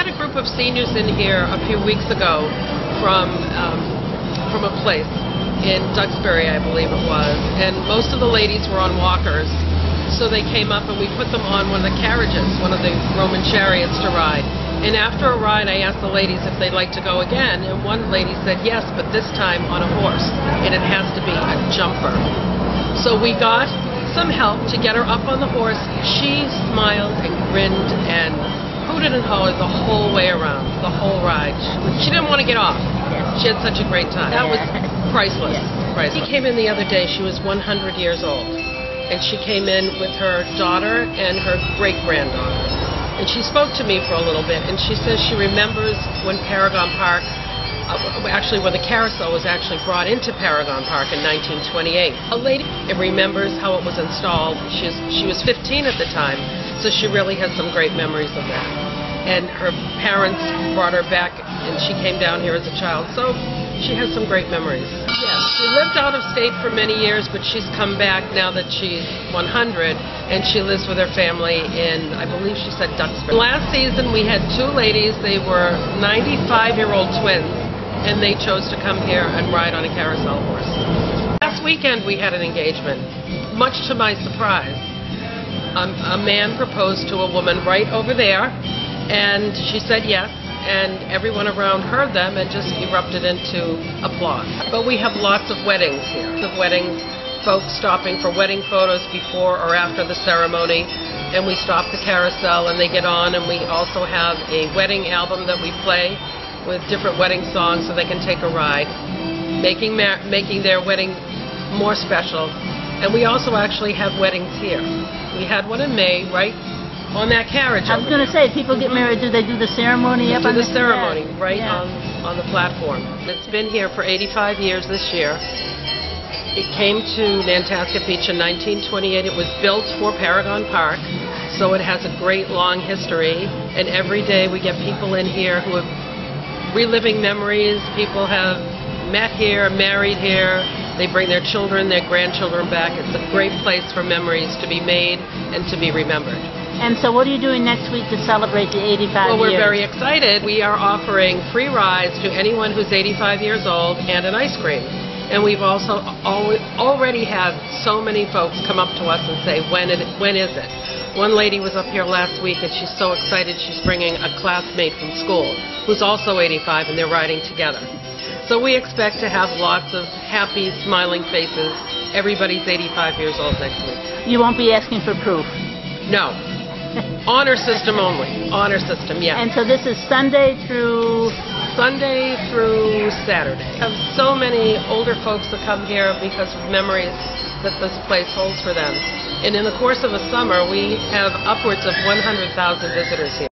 a group of seniors in here a few weeks ago from a place in Duxbury, I believe it was, and most of the ladies were on walkers, so they came up and we put them on one of the carriages, one of the Roman chariots to ride. And after a ride, I asked the ladies if they'd like to go again, and one lady said yes, but this time on a horse, and it has to be a jumper. So we got some help to get her up on the horse. She smiled and grinned and hooted and hollered the whole way around, the whole ride. She didn't want to get off. She had such a great time. That was priceless. Priceless. She came in the other day. She was 100 years old, and she came in with her daughter and her great-granddaughter. And she spoke to me for a little bit, and she says she remembers when Paragon Park, actually when the Carousel was actually brought into Paragon Park in 1928. A lady remembers how it was installed. She was 15 at the time, so she really has some great memories of that. And her parents brought her back, and she came down here as a child, so she has some great memories. Yes, she lived out of state for many years, but she's come back now that she's 100, and she lives with her family in, I believe she said Duxbury. Last season we had two ladies. They were 95-year-old twins, and they chose to come here and ride on a carousel horse. Last weekend we had an engagement, much to my surprise. A man proposed to a woman right over there, and she said yes. And everyone around heard them and just erupted into applause. But we have lots of weddings here. Of weddings, folks stopping for wedding photos before or after the ceremony, and we stop the carousel and they get on, and we also have a wedding album that we play with different wedding songs so they can take a ride, making their wedding more special. And we also actually have weddings here. We had one in May, right on that carriage. I was going to say, people get married, do they do the ceremony up on the ceremony right on the platform. It's been here for 85 years this year. It came to Nantasket Beach in 1928. It was built for Paragon Park, so it has a great long history. And every day we get people in here who have reliving memories. People have met here, married here. They bring their children, their grandchildren back. It's a great place for memories to be made and to be remembered. And so what are you doing next week to celebrate the 85 years? Well, we're very excited. We are offering free rides to anyone who's 85 years old and an ice cream. And we've also already had so many folks come up to us and say, when is it? One lady was up here last week, and she's so excited she's bringing a classmate from school who's also 85, and they're riding together. So we expect to have lots of happy, smiling faces. Everybody's 85 years old next week. You won't be asking for proof? No. Honor system only. Honor system, yes. And so this is Sunday through Saturday. We have so many older folks that come here because of memories that this place holds for them. And in the course of a summer, we have upwards of 100,000 visitors here.